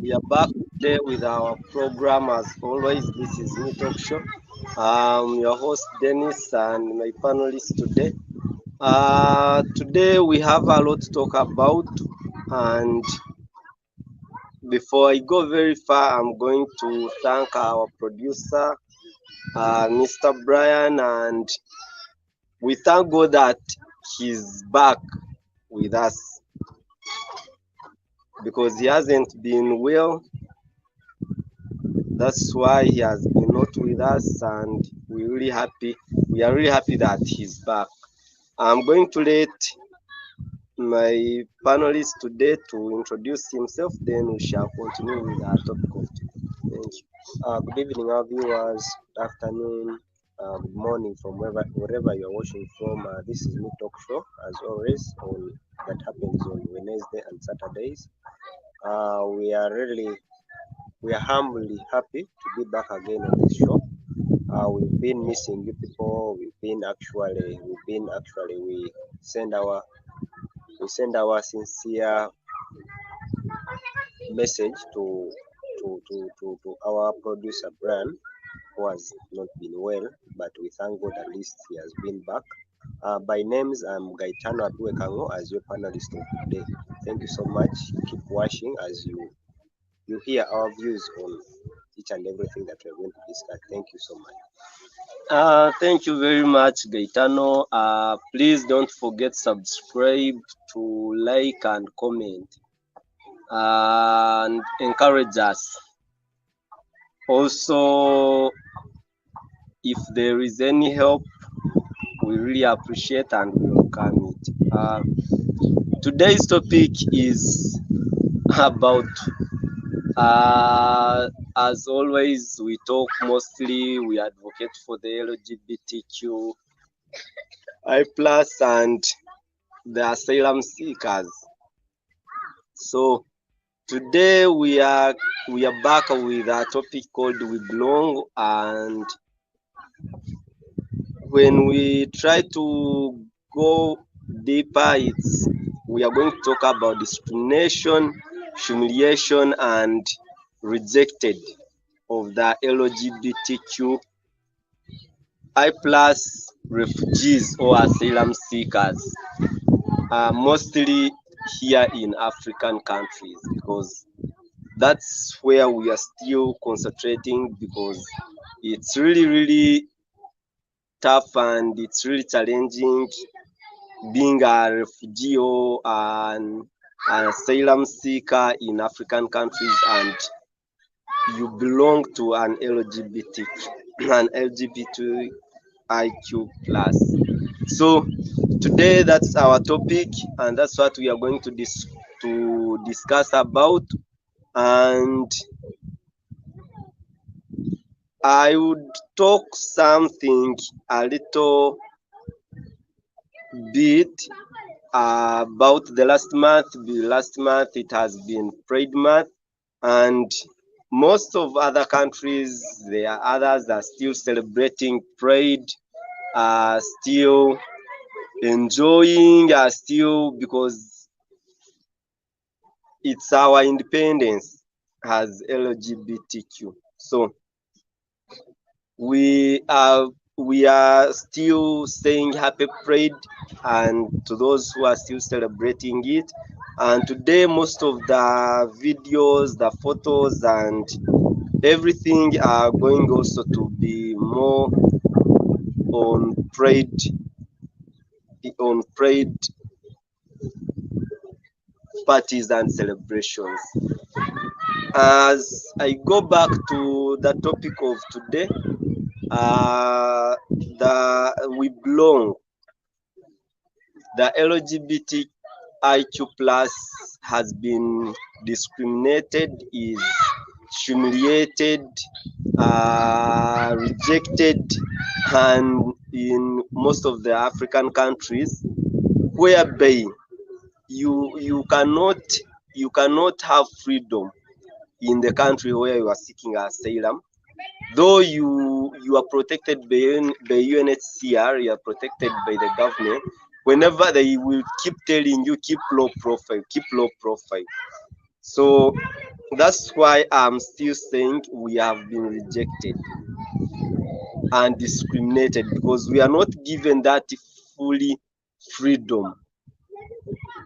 We are back today with our program as always. This is Me Talk Show. I'm your host Dennis and my panelists today. Today we have a lot to talk about, and before I go very far, I'm going to thank our producer, Mr. Brian, and we thank God that he's back with us because he hasn't been well. That's why he has been not with us, and we are really happy that he's back. I'm going to let my panelist today to introduce himself, then we shall continue with our topic of today. Thank you. Good evening, our viewers. Good afternoon, good morning from wherever you're watching from. This is Me Talk Show, as always, that happens on Wednesday and Saturdays. We are humbly happy to be back again on this show. We've been missing you people. We send our sincere message to our producer Brian, who has not been well, but we thank God at least he has been back. By names, I'm Gaetano Aduekango as your panelist of today. Thank you so much. Keep watching as you hear our views on each and everything that we're going to discuss. Thank you so much. Thank you very much, Gaetano. Please don't forget subscribe, to like and comment, and encourage us. Also, if there is any help, we really appreciate and welcome it. Today's topic is about, as always, we advocate for the LGBTQI plus and the asylum seekers. So today we are back with a topic called We Belong, and when we try to go deeper, we are going to talk about discrimination, humiliation, and rejected of the LGBTQI plus refugees or asylum seekers, mostly here in African countries, because that's where we are still concentrating, because it's really tough and it's really challenging being a refugee or an asylum seeker in African countries, and you belong to an LGBTIQ plus. So today that's our topic, and that's what we are going to discuss about. And I would talk something a little bit about the last month. Last month it has been Pride Month, and most of other countries, there are others that are still celebrating Pride, are still enjoying, are still, because it's our independence as LGBTQ. So we are still saying happy Pride, and to those who are still celebrating it. And today most of the videos, the photos and everything are going also to be more on Pride parties and celebrations. As I go back to the topic of today, the LGBTIQ plus has been discriminated, is humiliated, rejected, and in most of the African countries, whereby you cannot have freedom in the country where you are seeking asylum. Though you are protected by UNHCR, you are protected by the government. Whenever they will keep telling you keep low profile, keep low profile. So that's why I'm still saying we have been rejected and discriminated, because we are not given that fully freedom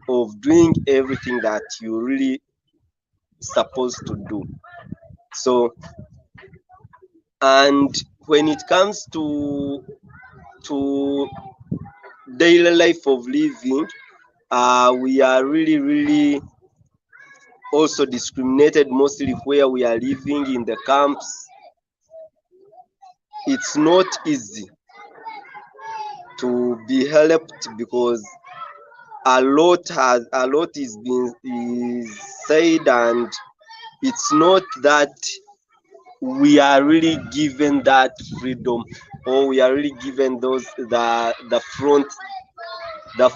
of doing everything that you really supposed to do. So, and when it comes to daily life of living, we are really also discriminated, mostly where we are living in the camps. It's not easy to be helped, because a lot is said, and it's not that we are really given that freedom, or we are really given those the front like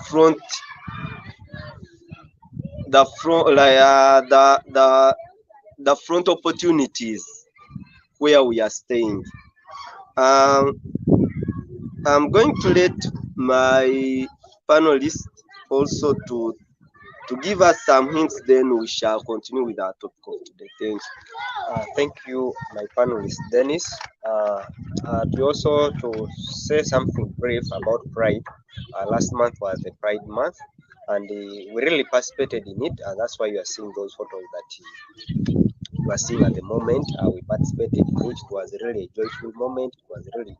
the front opportunities where we are staying. um I'm going to let my panelists also to give us some hints, then we shall continue with our topic of today. Thank you. Thank you, my panelist Dennis. To say something brief about Pride. Last month was the Pride month, and we really participated in it, and that's why you are seeing those photos that you are seeing at the moment. We participated in it. It was really a joyful moment. It was really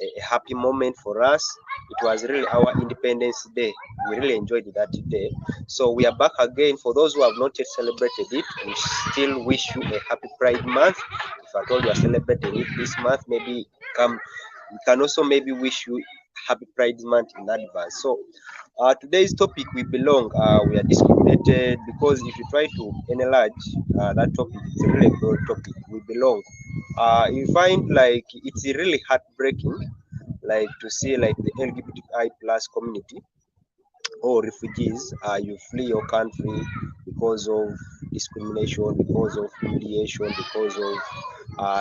a happy moment for us. It was really our Independence Day. We really enjoyed that day. So we are back again. For those who have not yet celebrated it, we still wish you a happy Pride month. If at all you are celebrating it this month, maybe we can also maybe wish you happy Pride month in advance. So today's topic, we belong. We are discriminated, because if you try to enlarge that topic, it's a really broad topic. We belong. You find like it's really heartbreaking, like to see like the LGBTI plus community or refugees, you flee your country because of discrimination, because of humiliation, because of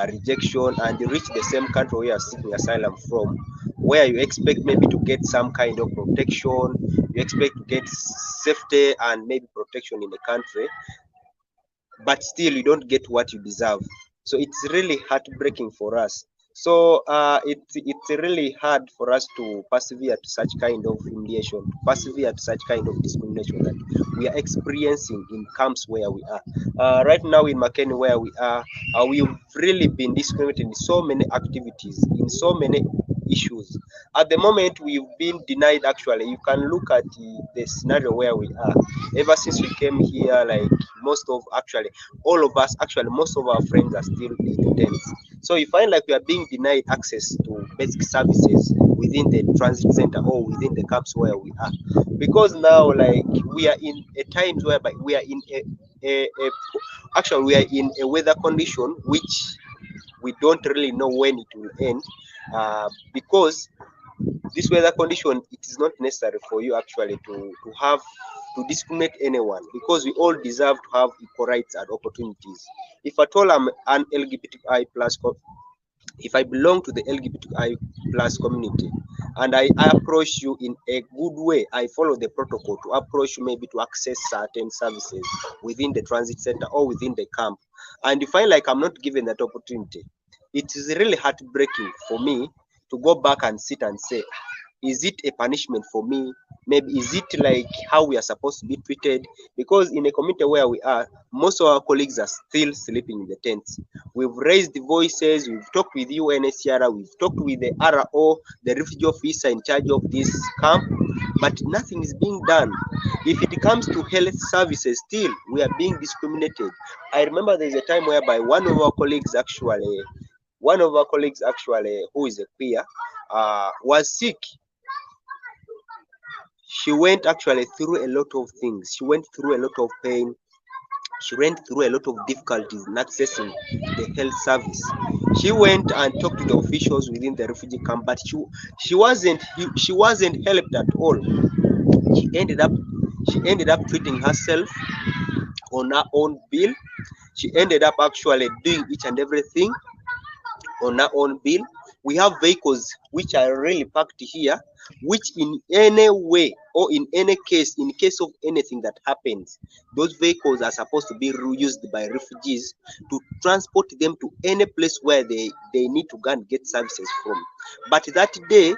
rejection, and you reach the same country where you are seeking asylum from, where you expect maybe to get some kind of protection, you expect to get safety and maybe protection in the country, but still you don't get what you deserve. So it's really heartbreaking for us. So it's really hard for us to persevere to such kind of humiliation, to persevere to such kind of discrimination that we are experiencing in camps where we are. Right now in Makeni where we are, we've really been discriminated in so many activities, in so many issues. At the moment, we've been denied. Actually, you can look at the scenario where we are. Ever since we came here, like most of actually all of us, actually most of our friends are still in tents. So you find like we are being denied access to basic services within the transit center or within the camps where we are, because now like we are in a times whereby we are in actually we are in a weather condition which we don't really know when it will end, because this weather condition, it is not necessary for you actually to have to discriminate anyone, because we all deserve to have equal rights and opportunities. If at all I'm an LGBTI plus, if I belong to the LGBTI plus community and I approach you in a good way, I follow the protocol to approach you maybe to access certain services within the transit center or within the camp, and you find like I'm not given that opportunity, it is really heartbreaking for me to go back and sit and say, is it a punishment for me? Maybe is it like how we are supposed to be treated? Because in a community where we are, most of our colleagues are still sleeping in the tents. We've raised the voices, we've talked with UNHCR, we've talked with the RO, the refugee officer in charge of this camp, but nothing is being done. If it comes to health services, still we are being discriminated. I remember there's a time whereby one of our colleagues actually, who is a queer, was sick. She went actually through a lot of things. She went through a lot of pain. She went through a lot of difficulties in accessing the health service. She went and talked to the officials within the refugee camp, but she wasn't helped at all. She ended up treating herself on her own bill. She ended up actually doing each and everything on our own bill. We have vehicles which are really parked here, which in any way or in any case, in case of anything that happens, those vehicles are supposed to be used by refugees to transport them to any place where they need to go and get services from. But that day,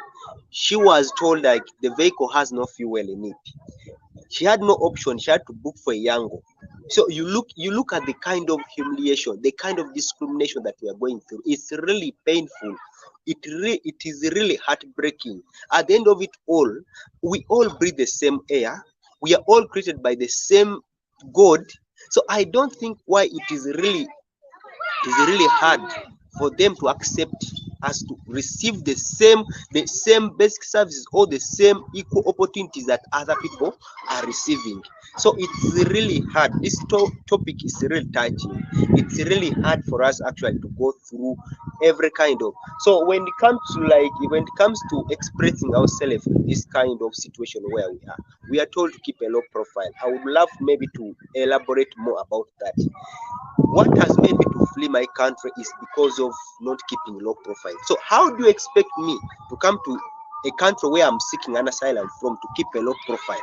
she was told like the vehicle has no fuel in it. She had no option. She had to book for a Yango. So you look at the kind of humiliation, the kind of discrimination that we are going through. It's really painful. It is really heartbreaking. At the end of it all, we all breathe the same air. We are all created by the same God. So I don't think why it is really hard for them to accept us to receive the same basic services or the same equal opportunities that other people are receiving. So it's really hard. This topic is really touching. It's really hard for us actually to go through every kind of. So when it comes to expressing ourselves in this kind of situation where we are told to keep a low profile. I would love maybe to elaborate more about that. What has made me to flee my country is because of not keeping low profile. So how do you expect me to come to a country where I'm seeking an asylum from to keep a low profile?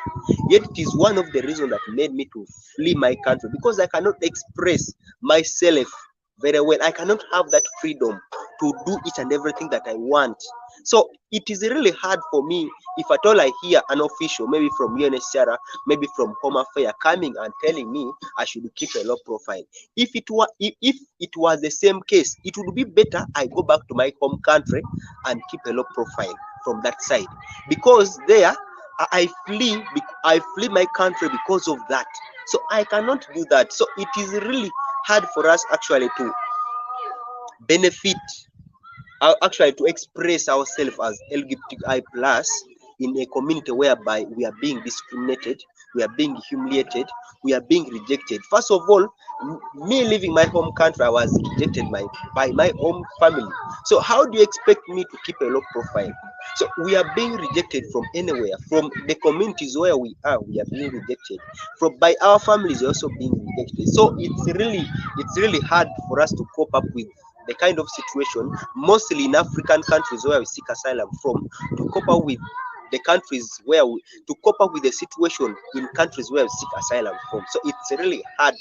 Yet it is one of the reasons that made me to flee my country, because I cannot express myself very well. I cannot have that freedom to do each and everything that I want. So it is really hard for me if at all I hear an official, maybe from UNHCR, maybe from Home Affairs, coming and telling me I should keep a low profile. If it was the same case, it would be better I go back to my home country and keep a low profile from that side, because there I flee my country because of that. So I cannot do that. So it is really hard for us actually to benefit, actually to express ourselves as LGBTI plus in a community whereby we are being discriminated, we are being humiliated, we are being rejected. First of all, me leaving my home country, I was rejected by my own family. So how do you expect me to keep a low profile? So we are being rejected from anywhere, from the communities where we are being rejected, from by our families also being rejected. So it's really hard for us to cope up with the kind of situation, mostly in African countries where we seek asylum from, to cope up with the countries to cope up with the situation in countries where we seek asylum from. So it's really hard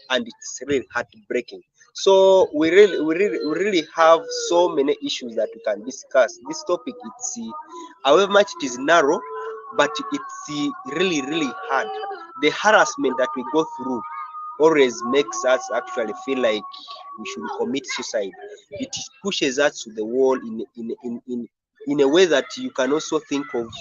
and it's really heartbreaking. So we really have so many issues that we can discuss. This topic, it's however much it is narrow, but it's really hard. The harassment that we go through always makes us actually feel like we should commit suicide. It pushes us to the wall in a way that you can also think of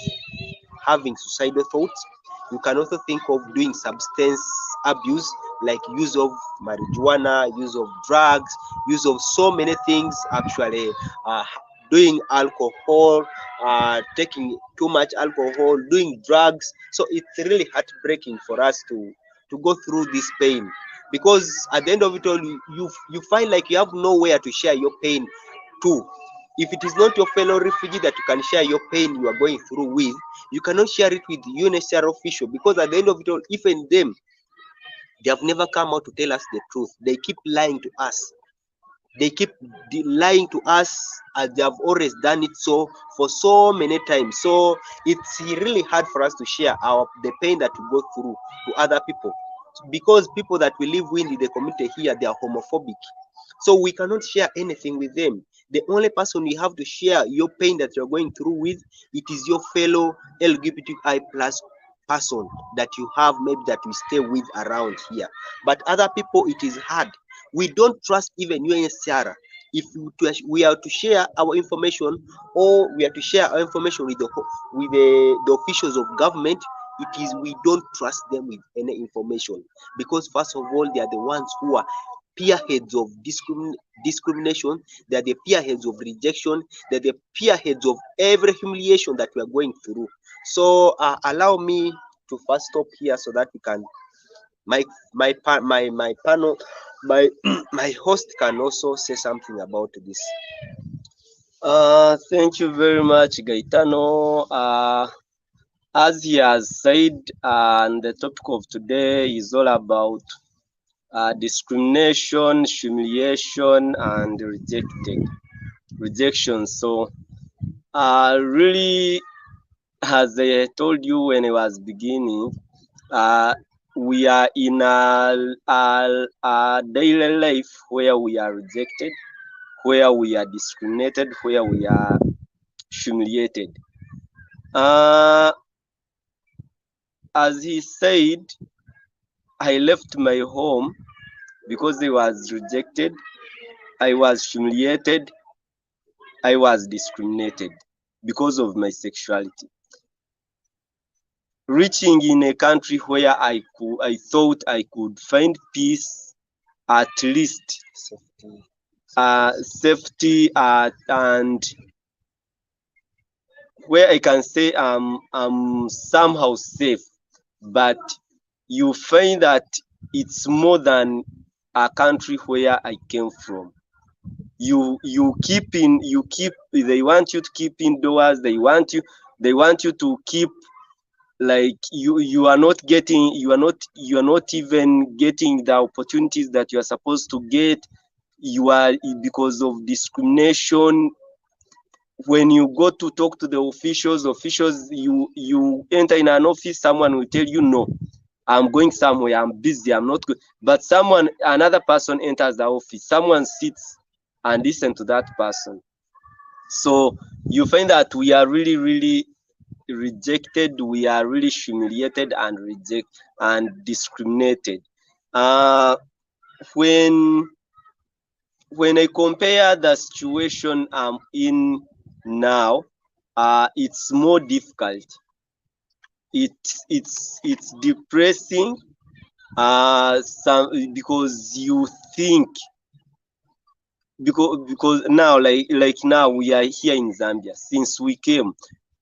having suicidal thoughts. You can also think of doing substance abuse, like use of marijuana, use of drugs, use of so many things actually, uh, doing alcohol, taking too much alcohol, doing drugs. So it's really heartbreaking for us to go through this pain, because at the end of it all, you find like you have nowhere to share your pain to. If it is not your fellow refugee that you can share your pain you are going through with, you cannot share it with UNHCR official, because at the end of it all, even them, they have never come out to tell us the truth. They keep lying to us. They keep lying to us, as they have always done it so for so many times. So it's really hard for us to share the pain that we go through to other people, because people that we live with in the community here, they are homophobic. So we cannot share anything with them. The only person you have to share your pain that you're going through with, it is your fellow LGBTQI plus person that you have, maybe that we stay with around here. But other people, it is hard. We don't trust even UNHCR. If we are to share our information, or we are to share our information with the officials of government, it is we don't trust them with any information, because first of all, they are the ones who are peerheads of discrimination. They are the peerheads of rejection. They are the peerheads of every humiliation that we are going through. So allow me to first stop here, so that we can my panel, my my host can also say something about this. Thank you very much, Gaetano. As he has said, and the topic of today is all about discrimination, humiliation, and rejection. So, really, as I told you when I was beginning, uh, we are in a daily life where we are rejected, where we are discriminated, where we are humiliated. Uh, as he said, I left my home because I was rejected, I was humiliated, I was discriminated because of my sexuality. Reaching in a country where I thought I could find peace, at least Safety. safety, and where I can say I'm somehow safe, but you find that it's more than a country where I came from. They want you to keep indoors. They want you to keep, like, you are not even getting the opportunities that you are supposed to get. You are, because of discrimination. When you go to talk to the officials, you enter in an office, someone will tell you, no, I'm going somewhere, I'm busy, I'm not good. But another person enters the office, someone sits and listen to that person. So you find that we are really rejected, we are really humiliated and discriminated. uh when when I compare the situation I'm in now, it's more difficult. It's depressing, because you think, because now, like now, we are here in Zambia. Since we came,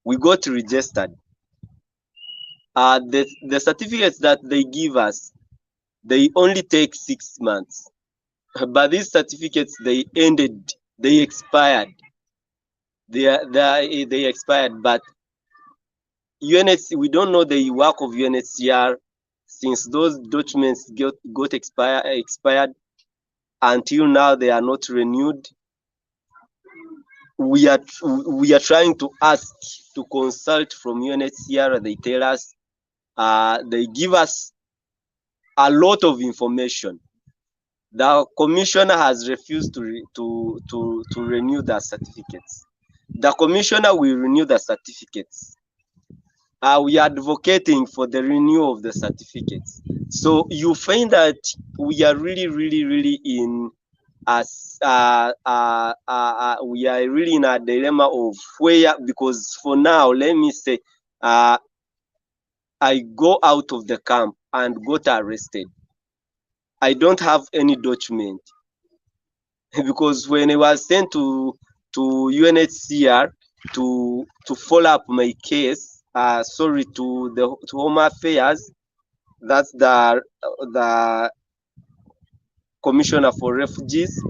we got registered. The certificates that they give us, they only take 6 months, but these certificates, they expired. They expired, but we don't know the work of UNHCR. Since those documents got expired, until now they are not renewed. We are trying to ask to consult from UNHCR. They tell us, they give us a lot of information, The commissioner has refused to renew the certificates. The commissioner will renew the certificates. We are advocating for the renewal of the certificates. So you find that we are really in we are really in a dilemma of where, because for now, let me say, I go out of the camp and got arrested. I don't have any document because when I was sent to UNHCR to follow up my case, sorry, to Home Affairs, that's the Commissioner for Refugees.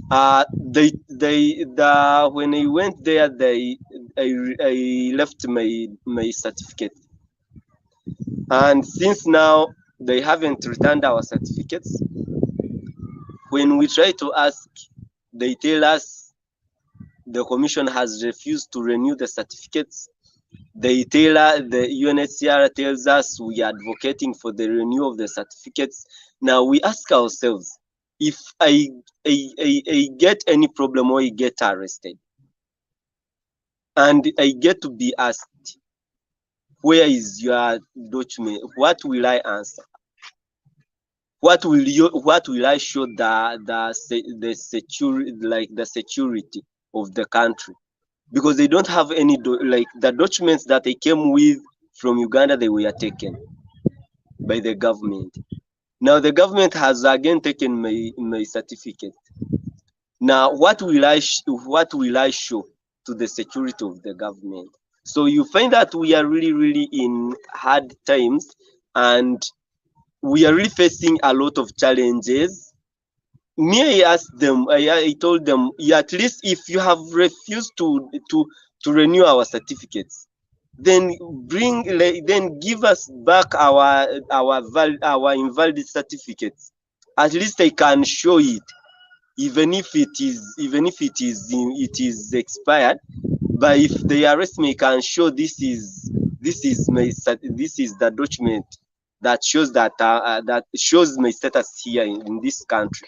When I went there, I left my certificate, and since now they haven't returned our certificates. When we try to ask, they tell us the commission has refused to renew the certificates. The UNHCR tells us we are advocating for the renewal of the certificates. Now we ask ourselves, if I get any problem or I get arrested and I get to be asked, where is your document? What will I answer? What will I show the security, like the security of the country? Because they don't have any like the documents that they came with from Uganda, they were taken by the government. Now the government has again taken my certificate. Now what will I show to the security of the government? So you find that we are really in hard times, and we are really facing a lot of challenges. Me, I asked them, I told them, yeah, at least if you have refused to renew our certificates, then then give us back our invalid certificates. At least I can show it, even if it is expired. But if they arrest me, I can show this is the document that shows that shows my status here in this country.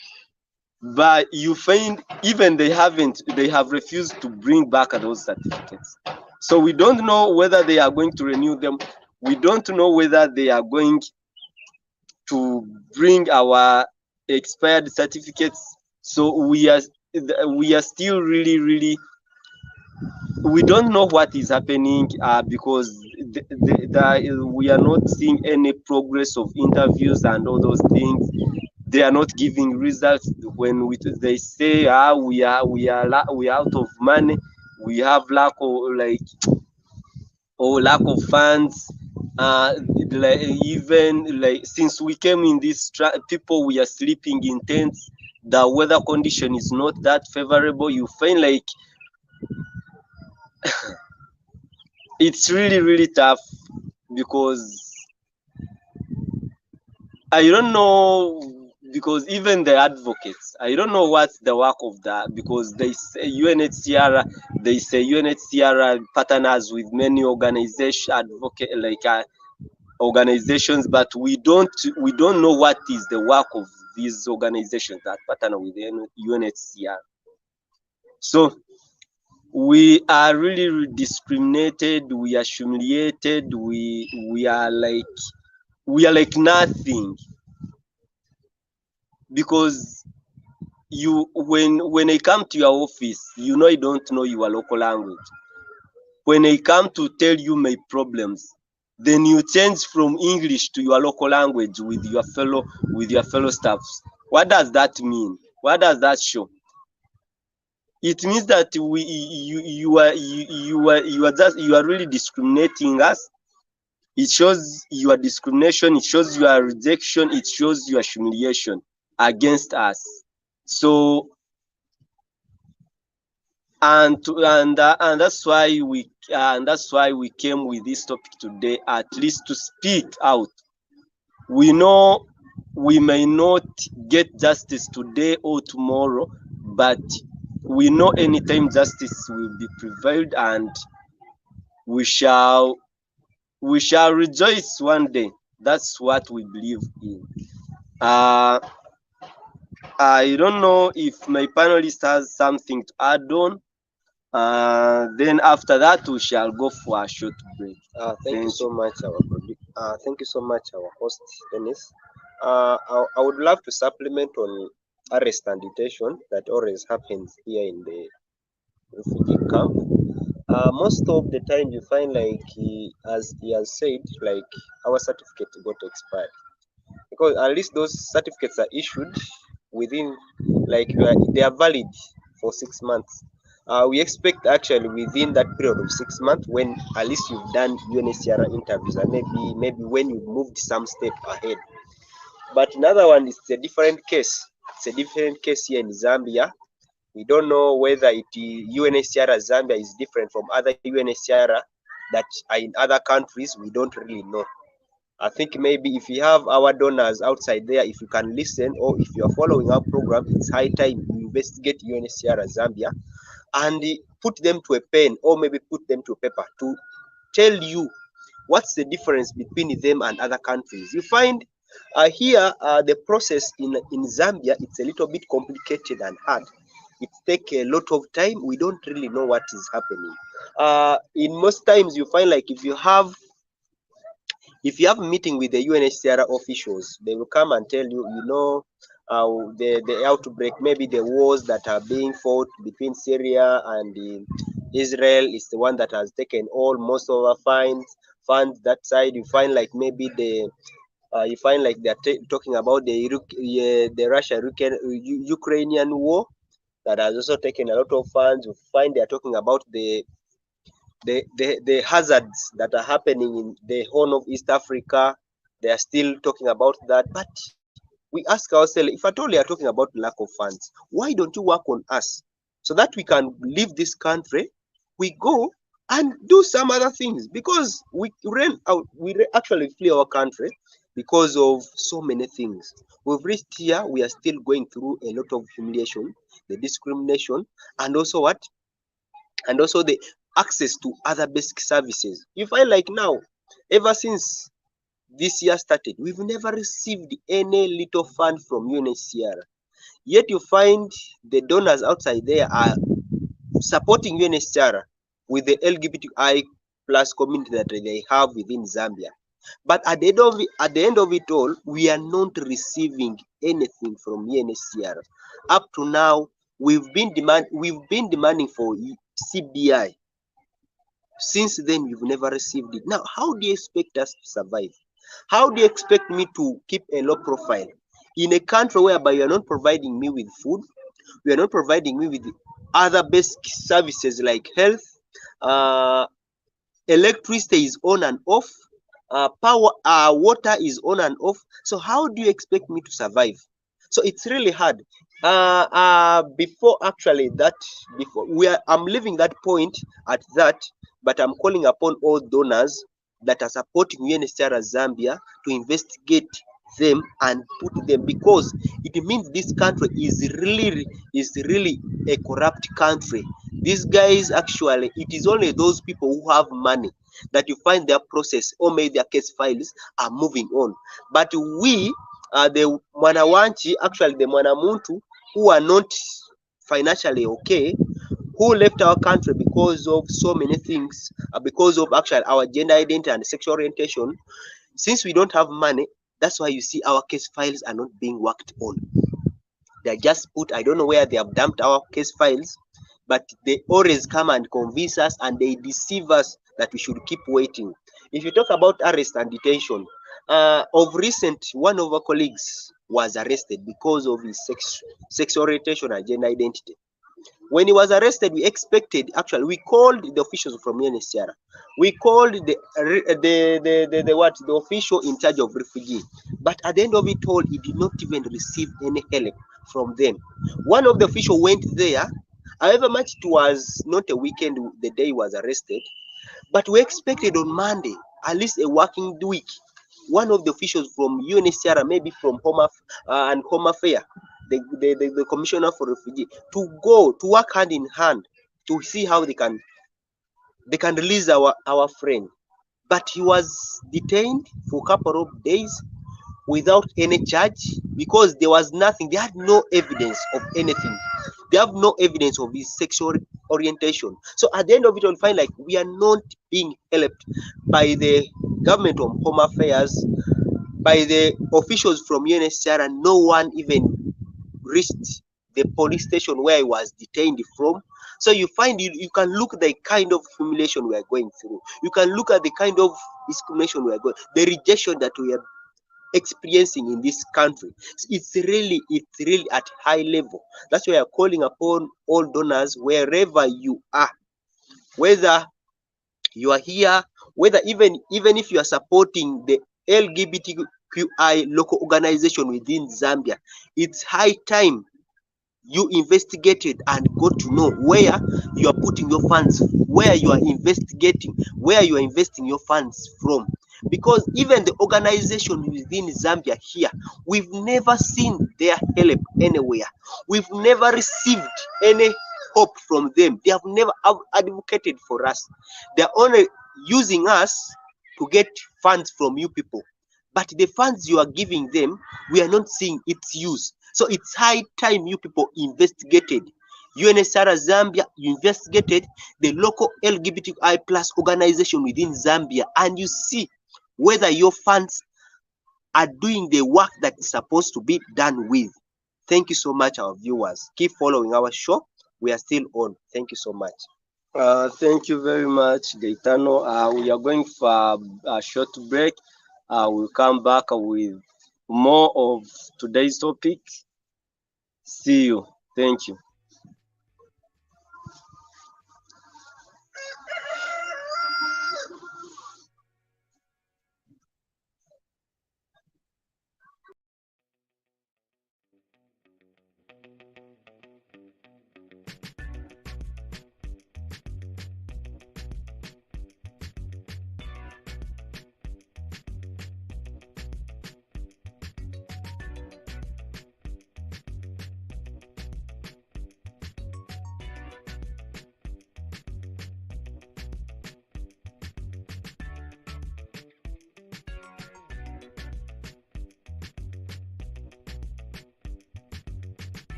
But you find even they have refused to bring back those certificates. So we don't know whether they are going to renew them. We don't know whether they are going to bring our expired certificates. So we are still really, we don't know what is happening, because we are not seeing any progress of interviews and all those things. They are not giving results. When they say, we are out of money, we have lack of funds. Even like since we came in this people, we are sleeping in tents. The weather condition is not that favorable. You find like it's really tough, because I don't know, because even the advocates, I don't know what's the work of that, because they say UNHCR partners with many organizations, but we don't know what is the work of these organizations that partner with UNHCR. So we are really discriminated, we are humiliated, we are like nothing, because when I come to your office, I don't know your local language. When I come to tell you my problems, then you change from English to your local language with your fellow staffs. What does that mean? What does that show? It means that you are really discriminating us. It shows your discrimination, it shows your rejection, it shows your humiliation against us. So and that's why we came with this topic today, at least to speak out. We know we may not get justice today or tomorrow, but we know anytime justice will be prevailed, and we shall rejoice one day. That's what we believe in. I don't know if my panelist has something to add on. Then after that, we shall go for a short break. Thank you so much, thank you so much, our host Dennis. I would love to supplement on arrest and detention that always happens here in the refugee camp. Most of the time, you find like as he has said, like our certificate got expired because at least those certificates are issued within, like they are valid for 6 months. We expect actually within that period of 6 months, when at least you've done UNHCR interviews and maybe when you moved some step ahead. But another one is a different case. It's a different case here in Zambia. We don't know whether UNHCR Zambia is different from other UNHCR that are in other countries. We don't really know. I think maybe if you have our donors outside there, if you can listen or if you are following our program, it's high time you investigate UNHCR Zambia and put them to a pen or maybe put them to a paper to tell you what's the difference between them and other countries. You find here the process in Zambia, it's a little bit complicated and hard. It takes a lot of time. We don't really know what is happening. In most times, you find like if you have a meeting with the UNHCR officials, they will come and tell you, the outbreak, maybe the wars that are being fought between Syria and Israel is the one that has taken most of our funds that side. You find like maybe you find like they're talking about the Russia-Ukrainian war that has also taken a lot of funds. You find they're talking about the hazards that are happening in the Horn of East Africa. They are still talking about that. But we ask ourselves, if at all you are talking about lack of funds, why don't you work on us so that we can leave this country? We go and do some other things because we actually flee our country because of so many things. We've reached here, we are still going through a lot of humiliation, the discrimination, and also the access to other basic services. You find like now, ever since this year started, we've never received any little fund from UNHCR. Yet you find the donors outside there are supporting UNHCR with the LGBTI plus community that they have within Zambia. But at the end of it all, we are not receiving anything from UNHCR. Up to now, we've been demanding for CBI. Since then, we've never received it. Now, how do you expect us to survive? How do you expect me to keep a low profile in a country whereby you are not providing me with food, you are not providing me with other basic services like health, electricity is on and off, water is on and off. So how do you expect me to survive? So it's really hard. Before I'm leaving that point at that, but I'm calling upon all donors that are supporting UNHCR Zambia to investigate them and put them, because it means this country is really a corrupt country. These guys, actually, it is only those people who have money that you find their process or maybe their case files are moving on. But we, the Mwanawanchi, actually the Mwanamuntu, who are not financially okay, who left our country because of so many things, because of actually our gender identity and sexual orientation. Since we don't have money, that's why you see our case files are not being worked on. They're just put, I don't know where they have dumped our case files, but they always come and convince us and they deceive us that we should keep waiting. If you talk about arrest and detention, of recent, one of our colleagues was arrested because of his sexual orientation and gender identity. When he was arrested, we called the officials from UNHCR. We called the official in charge of refugee. But at the end of it all, he did not even receive any help from them. One of the officials went there. However much it was not a weekend the day he was arrested, but we expected on Monday, at least a working week, one of the officials from UNHCR, maybe from Home Affairs, the Commissioner for Refugee, to go to work hand in hand to see how they can release our friend. But he was detained for a couple of days without any charge, because there was nothing. They had no evidence of anything. They have no evidence of his sexual orientation. So at the end of it, we'll find like we are not being helped by the government of Home Affairs, by the officials from UNHCR, and no one even reached the police station where I was detained from. So you find you can look at the kind of humiliation we are going through. You can look at the kind of discrimination we are going, the rejection that we are experiencing in this country. It's really at high level. That's why I'm calling upon all donors wherever you are, whether you are here, whether even if you are supporting the LGBTQI local organization within Zambia, it's high time you investigated and got to know where you are putting your funds, where you are investigating, where you are investing your funds from. Because even the organization within Zambia here, we've never seen their help anywhere. We've never received any hope from them. They have never advocated for us. They're only using us to get funds from you people. But the funds you are giving them, we are not seeing its use. So it's high time you people investigated. UNHCR Zambia, you investigated the local LGBTQI plus organization within Zambia, and you see whether your funds are doing the work that is supposed to be done with. Thank you so much, our viewers. Keep following our show. We are still on. Thank you so much. Thank you very much, Gaetano. We are going for a short break. We'll come back with more of today's topic. See you. Thank you.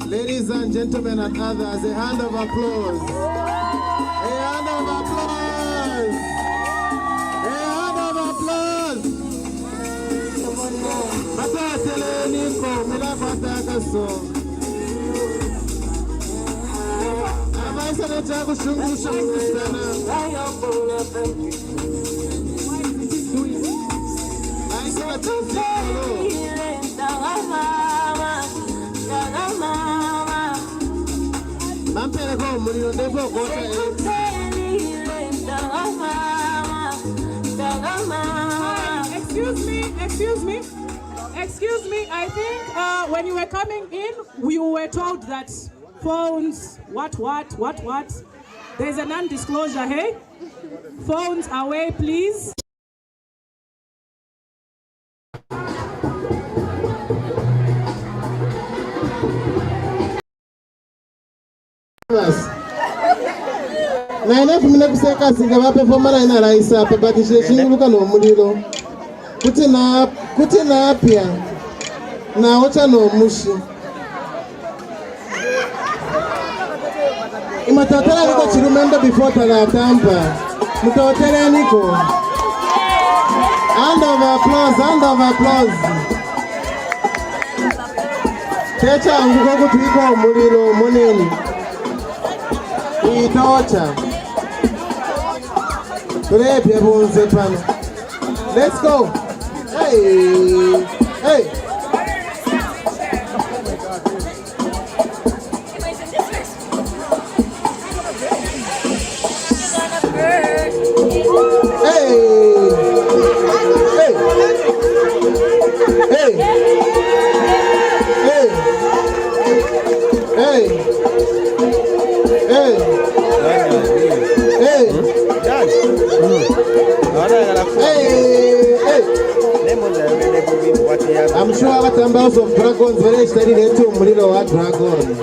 Ladies and gentlemen and others, a hand of applause. A hand of applause. A hand of applause. Matateleni ko milapata so. Amaisa na chagu shungu sana. Aisa na chagu. Excuse me. I think when you were coming in, we were told that phones, what? There's a non-disclosure, hey? Phones away, please. naine kumine kuseka singa vapefomana ina raisa apa but chinguluka nomulilo kuti napya nawo chanomushi imatotera niko chirumendo before talatamba mutotera niko hand of applause techa anguko kuti iko mulilo moneni itocha turepye bunze pano. Let's go. Hey. I'm sure abatambauzi of dragons very study netu mulilo wa dragon.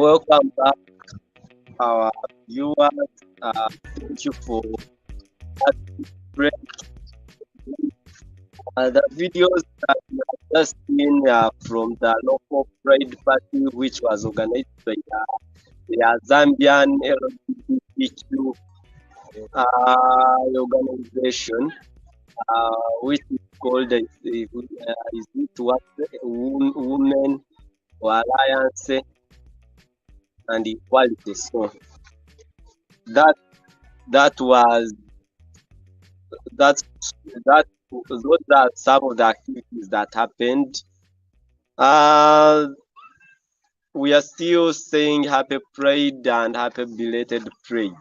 Welcome back, our viewers. Thank you for that. The videos that you have just seen from the local Pride Party, which was organized by the Zambian Lgbtq organization, which is called Women for Alliance and Equality. So those are some of the activities that happened. We are still saying happy Pride and happy belated Pride.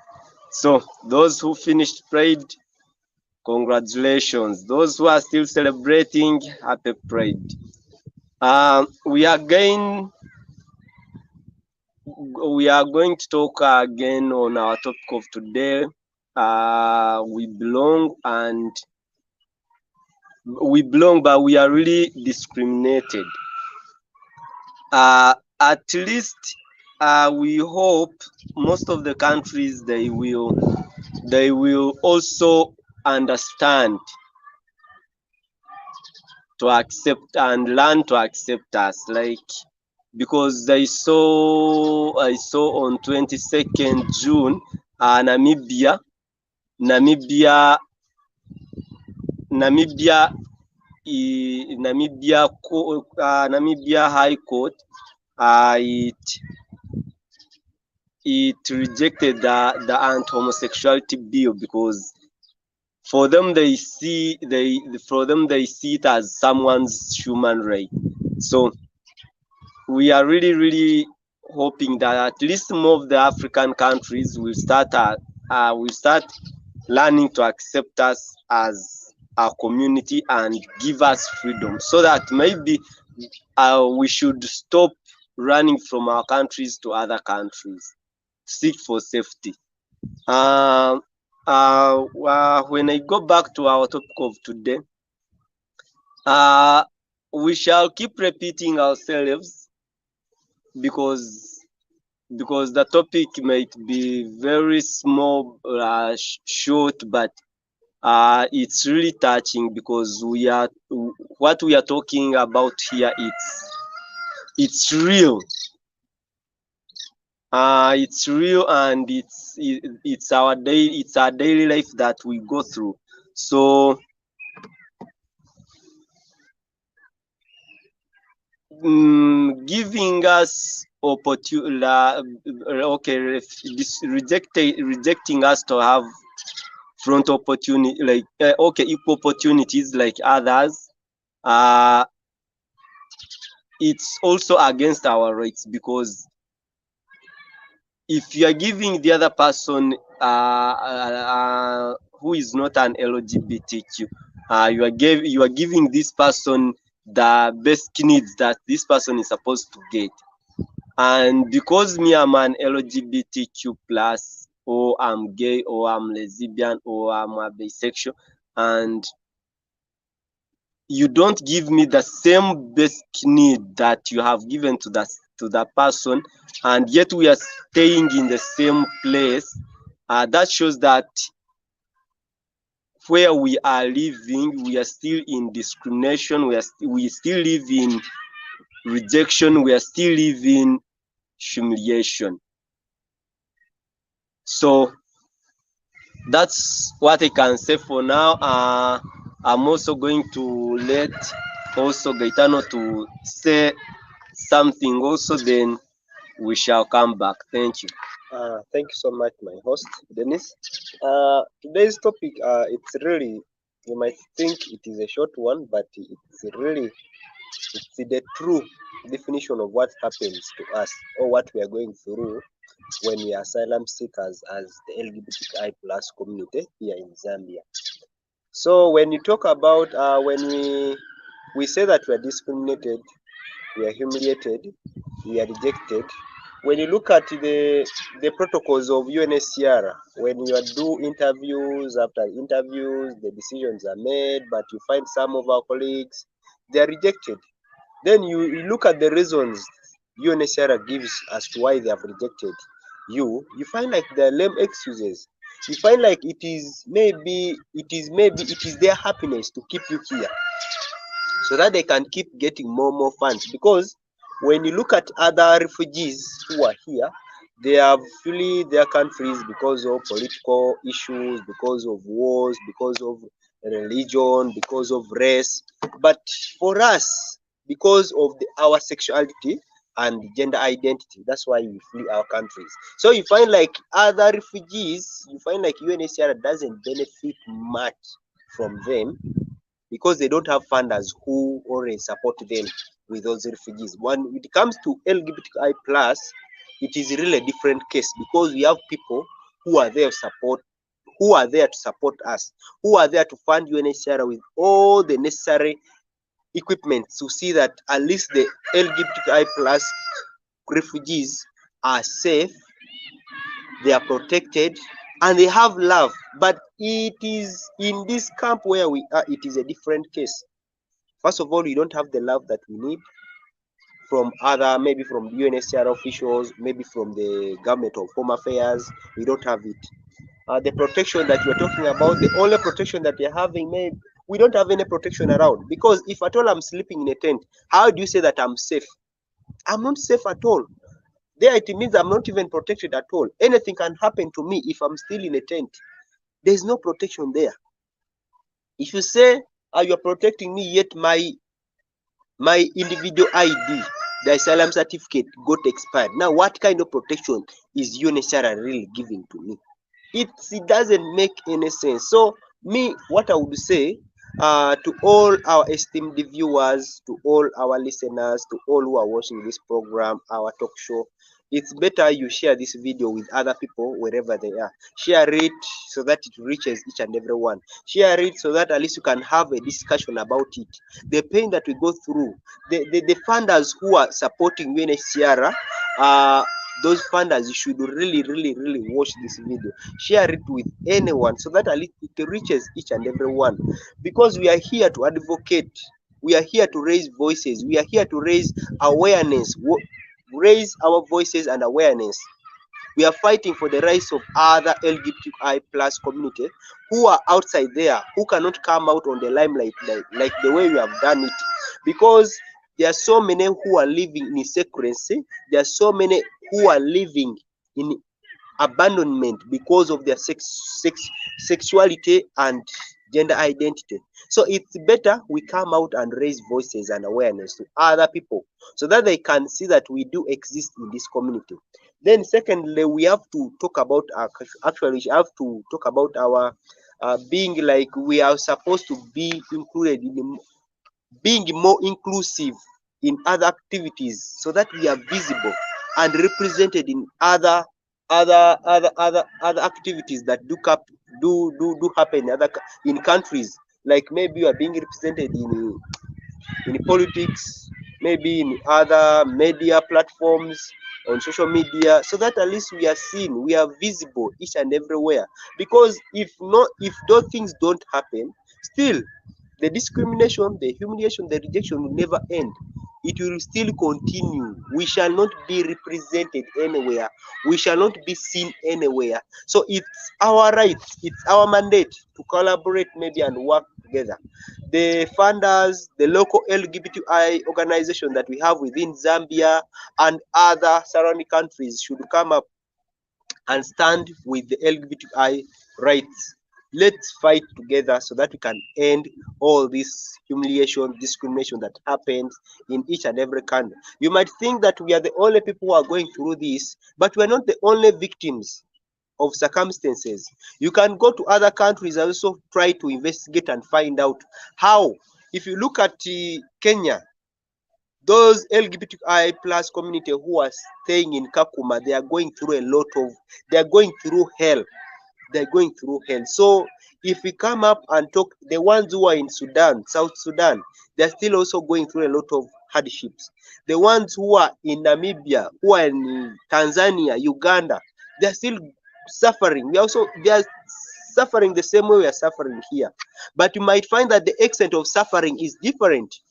So those who finished Pride, congratulations. Those who are still celebrating, happy Pride. We are going to talk again on our topic of today. We belong, but we are really discriminated. At least we hope most of the countries they will also understand to accept and learn to accept us, like, because I saw on 22nd June Namibia High Court it rejected the anti-homosexuality bill, because for them they see it as someone's human right. So we are really hoping that at least more of the African countries will start learning to accept us as a community and give us freedom, so that maybe we should stop running from our countries to other countries. seek for safety. When I go back to our topic of today, we shall keep repeating ourselves because the topic might be very small, short, but it's really touching because what we are talking about here. It's real. It's real, and it's our daily life that we go through. So giving us rejecting us to have front opportunity, like equal opportunities like others, it's also against our rights, because if you are giving the other person who is not an LGBTQ, you are giving this person the best needs that this person is supposed to get. And because me, I'm an LGBTQ plus, or I'm gay, or I'm lesbian, or I'm a bisexual, and you don't give me the same basic need that you have given to that person, and yet we are staying in the same place, that shows that where we are living, we are still in discrimination, we still live in rejection, we are still living humiliation. So that's what I can say for now. I'm also going to let also Gaetano to say something also, then we shall come back. Thank you. Thank you so much, my host, Dennis. Today's topic, it's really, you might think it is a short one, but it's the true definition of what happens to us, or what we are going through when we are asylum seekers as the LGBTQI plus community here in Zambia. So when you talk about, when we say that we are discriminated, we are humiliated, we are rejected. When you look at the protocols of UNHCR, when you do interviews, after interviews, the decisions are made, but you find some of our colleagues, they are rejected. Then you look at the reasons UNHCR gives as to why they have rejected you. You find like they're lame excuses. You find like it is their happiness to keep you here, so that they can keep getting more funds. Because when you look at other refugees who are here, they have fled their countries because of political issues, because of wars, because of religion, because of race. But for us, because of our sexuality and gender identity, that's why we flee our countries. So you find like other refugees, you find like UNHCR doesn't benefit much from them, because they don't have funders who already support them with those refugees. When it comes to LGBTQI plus, it is really a different case, because we have people who are there to support us, who are there to fund UNHCR with all the necessary equipment to see that at least the LGBTQI plus refugees are safe, they are protected, and they have love. But it is in this camp where we are, it is a different case. First of all, we don't have the love that we need from other, maybe from UNHCR officials, maybe from the government of Home Affairs. We don't have it. The protection that you're talking about, the only protection that you're having, maybe we don't have any protection around. Because if at all I'm sleeping in a tent, how do you say that I'm safe? I'm not safe at all. There it means I'm not even protected at all. Anything can happen to me if I'm still in a tent. There's no protection there. If you say you're protecting me, yet my individual ID, the asylum certificate, got expired. Now, what kind of protection is UNHCR really giving to me? It doesn't make any sense. So, me, what I would say to all our esteemed viewers, to all our listeners, to all who are watching this program, our talk show, it's better you share this video with other people wherever they are. Share it so that it reaches each and every one. Share it so that at least you can have a discussion about it. The pain that we go through, the funders who are supporting UNHCR, those funders, you should really watch this video, share it with anyone, so that at least it reaches each and every one, because we are here to advocate, we are here to raise voices, we are here to raise awareness, raise our voices and awareness. We are fighting for the rights of other LGBTQI plus community who are outside there, who cannot come out on the limelight like the way we have done it, because there are so many who are living in secrecy. There are so many who are living in abandonment because of their sexuality and gender identity. So it's better we come out and raise voices and awareness to other people, so that they can see that we do exist in this community. Then secondly, we have to talk about actually we have to talk about our being like we are supposed to be included in being more inclusive in other activities, so that we are visible and represented in other activities that do happen in countries. Like maybe you are being represented in politics, maybe in other media platforms, on social media, so that at least we are seen, we are visible each and everywhere. Because if those things don't happen, still the discrimination, the humiliation, the rejection will never end. It will still continue. We shall not be represented anywhere. We shall not be seen anywhere. So it's our right, it's our mandate to collaborate maybe and work together. The funders, the local LGBTI organization that we have within Zambia and other surrounding countries should come up and stand with the LGBTI rights. Let's fight together so that we can end all this humiliation, discrimination that happens in each and every country. You might think that we are the only people who are going through this, but we are not the only victims of circumstances. You can go to other countries and also try to investigate and find out how. If you look at Kenya, those LGBTQI plus community who are staying in Kakuma, they are going through they are going through hell. They're going through hell. So if we come up and talk, the ones who are in Sudan, South Sudan, they're still also going through a lot of hardships. The ones who are in Namibia, who are in Tanzania, Uganda, they're still suffering. They are suffering the same way we are suffering here. But you might find that the extent of suffering is different.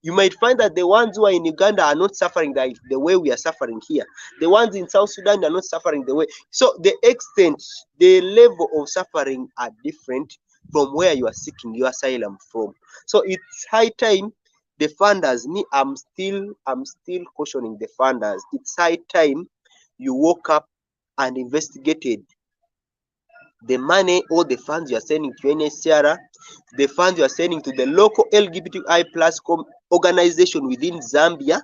You might find that the ones who are in Uganda are not suffering the way we are suffering here. The ones in South Sudan are not suffering the way. So the extent, the level of suffering are different from where you are seeking your asylum from. So it's high time the funders, I'm still cautioning the funders. It's high time you woke up and investigated the money or the funds you are sending to NSCR, the funds you are sending to the local LGBTI plus organization within Zambia,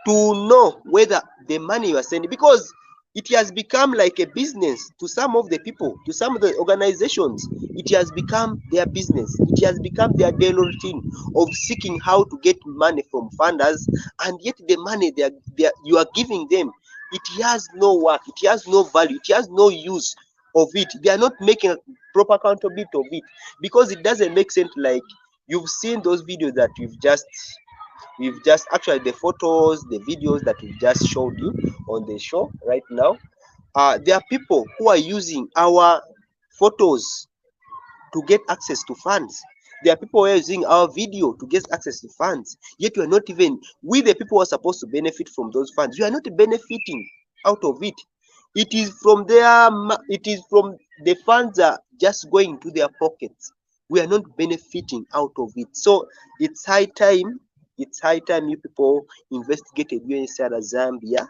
to know whether the money you are sending, because it has become like a business to some of the people, to some of the organizations. It has become their business. It has become their daily routine of seeking how to get money from funders, and yet the money you are giving them, it has no work, it has no value, it has no use of it. They are not making a proper accountability of it, because it doesn't make sense. Like you've seen those videos that we've just actually, the photos, the videos that we've just showed you on the show right now. There are people who are using our photos to get access to funds. There are people who are using our video to get access to funds. Yet we are not even, we the people who are supposed to benefit from those funds, we are not benefiting out of it. It is from the funds are just going to their pockets. We are not benefiting out of it. So it's high time you people investigated UNHCR Zambia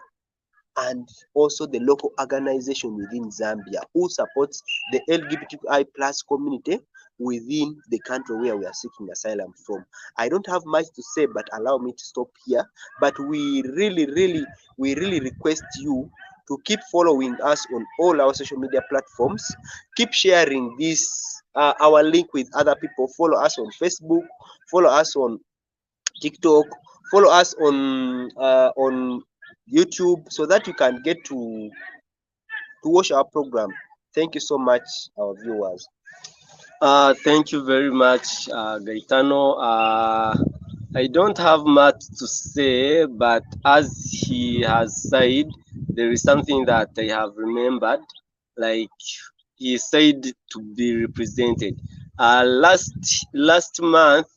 and also the local organization within Zambia who supports the LGBTQI plus community within the country where we are seeking asylum from. I don't have much to say, but allow me to stop here. But we really request you to keep following us on all our social media platforms. Keep sharing this our link with other people. Follow us on Facebook, follow us on TikTok, follow us on YouTube, so that you can get to watch our program. Thank you so much, our viewers. Thank you very much, Gaetano. I don't have much to say, but as he has said, there is something that I have remembered. Like he said, to be represented. Last month,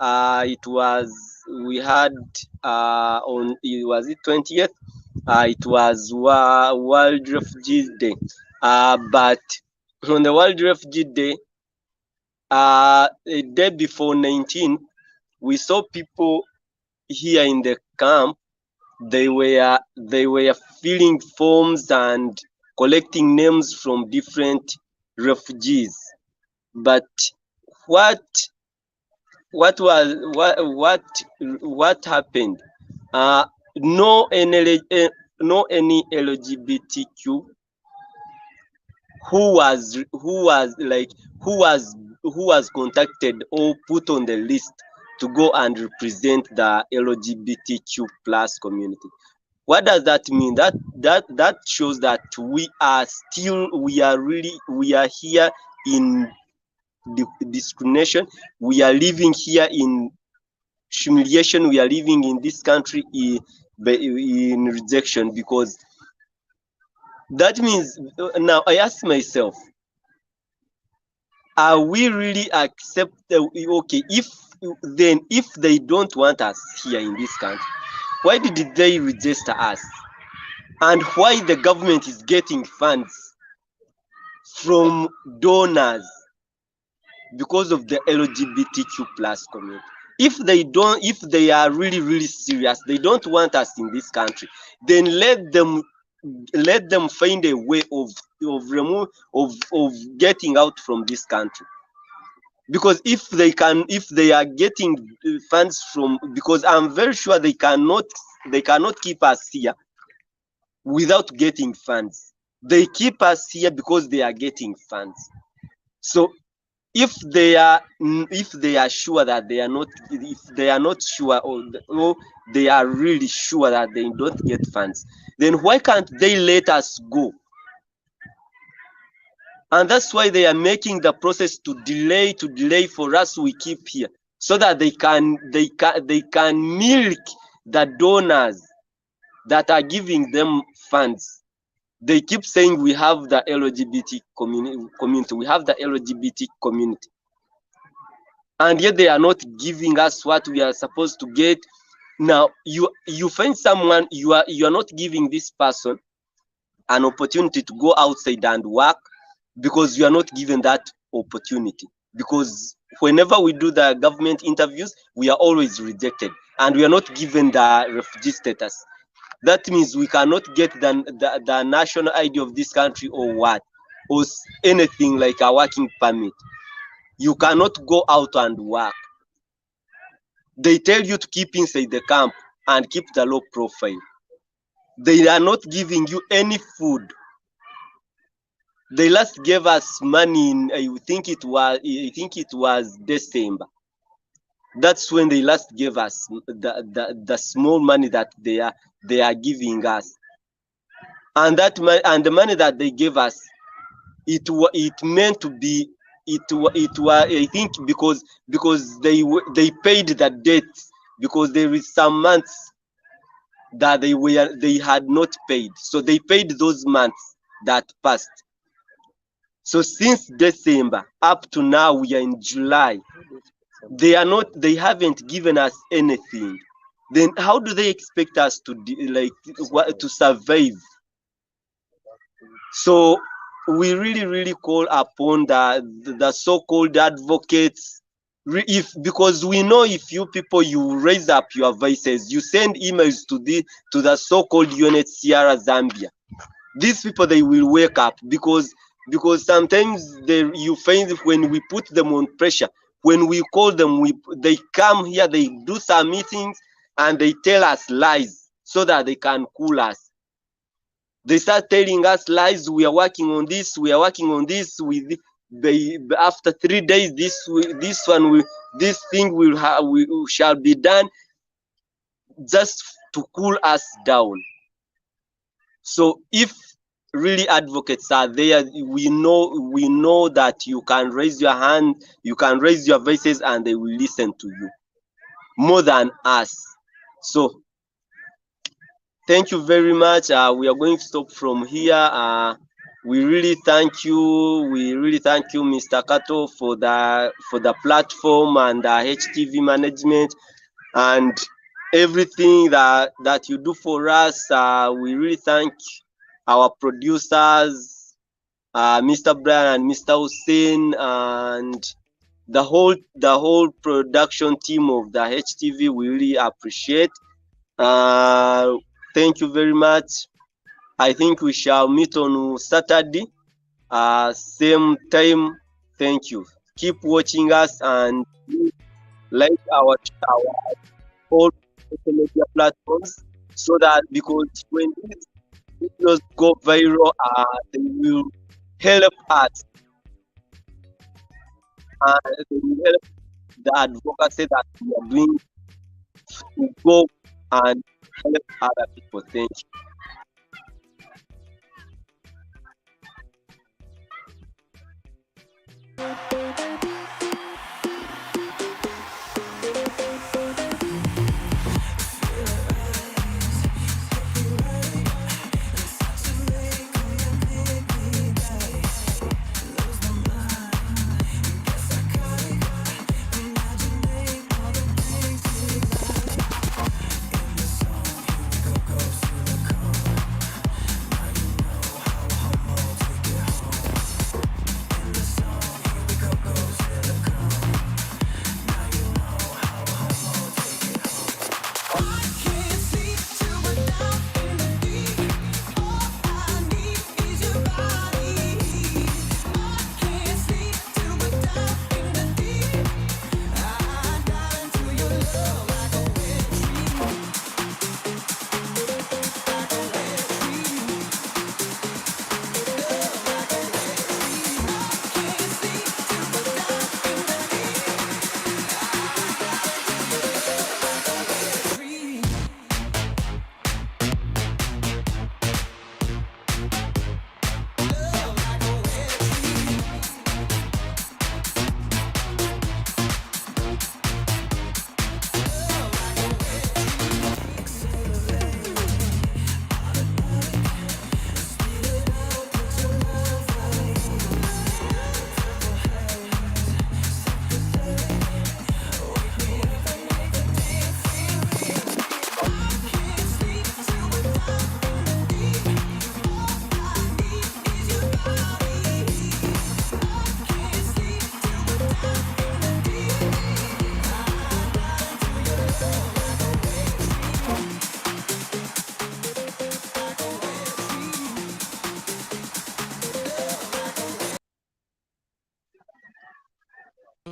it was we had on it was it 20th. It was World Refugee Day. But on the World Refugee Day, a day before 19, we saw people here in the camp. They were filling forms and collecting names from different refugees. But what what was what happened? No any no any LGBTQ who was contacted or put on the list to go and represent the LGBTQ plus community. What does that mean? That shows that we are here in discrimination. We are living here in humiliation. We are living in this country in rejection, because that means, now I ask myself, are we really okay, if they don't want us here in this country, why did they register us? And why the government is getting funds from donors because of the LGBTQ plus community? If they are really serious, they don't want us in this country, then let them find a way of getting out from this country. Because if they are getting funds from, because I'm very sure they cannot keep us here without getting funds. They keep us here because they are getting funds. So if they are sure that they are not, if they are not sure, or they are really sure that they don't get funds, then why can't they let us go? And that's why they are making the process to delay for us. We keep here so that they can milk the donors that are giving them funds. They keep saying we have the LGBT community, we have the LGBT community, and yet they are not giving us what we are supposed to get. Now you find someone, you are not giving this person an opportunity to go outside and work, because you are not given that opportunity. Because whenever we do the government interviews, we are always rejected, and we are not given the refugee status. That means we cannot get the national ID of this country, or what, or anything like a working permit. You cannot go out and work. They tell you to keep inside the camp and keep the low profile. They are not giving you any food. They last gave us money in, I think it was December. That's when they last gave us the small money that they are giving us. And that money, and the money that they gave us, it meant to be, it was, I think, because they paid the debts, because there is some months that they had not paid, so they paid those months that passed. So since December up to now, we are in July. They haven't given us anything. Then how do they expect us to survive? So we really call upon the so-called advocates, because we know, if you people, you raise up your voices, you send emails to the so-called UNHCR Zambia, these people, they will wake up, because sometimes you find, when we put them on pressure, when we call them, they come here, they do some meetings, and they tell us lies so that they can cool us. They start telling us lies. We are working on this. We are working on this. After 3 days, this thing shall be done, just to cool us down. So if really advocates are there, we know that you can raise your hand, you can raise your voices, and they will listen to you. more than us. So thank you very much. We are going to stop from here. We really thank you. We really thank you, Mr. Kato, for the platform and the HTV management and everything that you do for us. We really thank our producers, Mr. Brian and Mr. Hussein, and the whole production team of the HTV. We really appreciate. Thank you very much. I think we shall meet on Saturday, same time. Thank you. Keep watching us and like our all social media platforms, so that because when these videos go viral, they will help us and they will help the advocacy that we are doing to go and help other people. Thank you.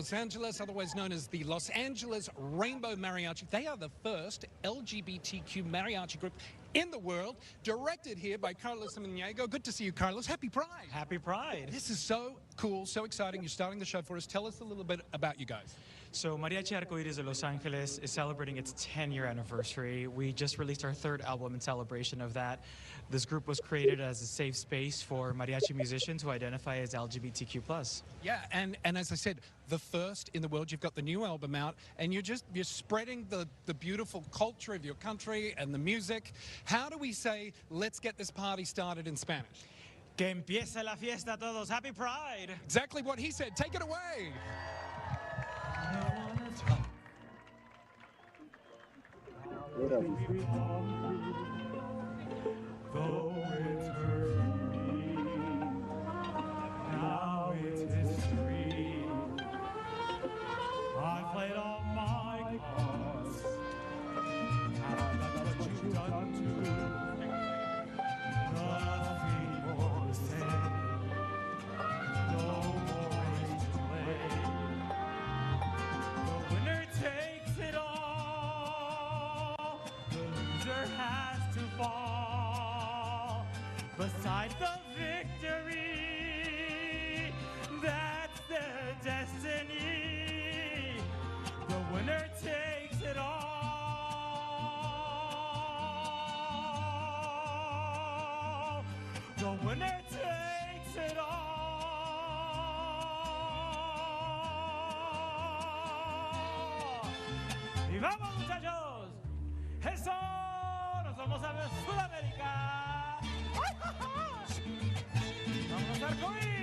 Los Angeles, otherwise known as the Los Angeles Rainbow Mariachi. They are the first LGBTQ mariachi group in the world, directed here by Carlos Samaniego. Good to see you, Carlos. Happy Pride. Happy Pride. This is so cool, so exciting. You're starting the show for us. Tell us a little bit about you guys. So Mariachi Arcoiris de Los Angeles is celebrating its 10-year anniversary. We just released our third album in celebration of that. This group was created as a safe space for mariachi musicians who identify as LGBTQ+. Yeah, and as I said, the first in the world. You've got the new album out, and you're spreading the beautiful culture of your country and the music. How do we say, let's get this party started in Spanish? Que empiece la fiesta todos. Happy Pride. Exactly what he said. Take it away. Though it's hurt me, now it's history. I've played all my cards. That's what you've done too. Nothing more to say. No more is to play. The winner takes it all. The loser has to fall. Beside the victory, that's their destiny. The winner takes it all. The winner takes it all. Viva ¡Vamos, muchachos! ¡Eso! ¡Nos vamos a ver Sudamérica! ¡Vamos a arcoíris!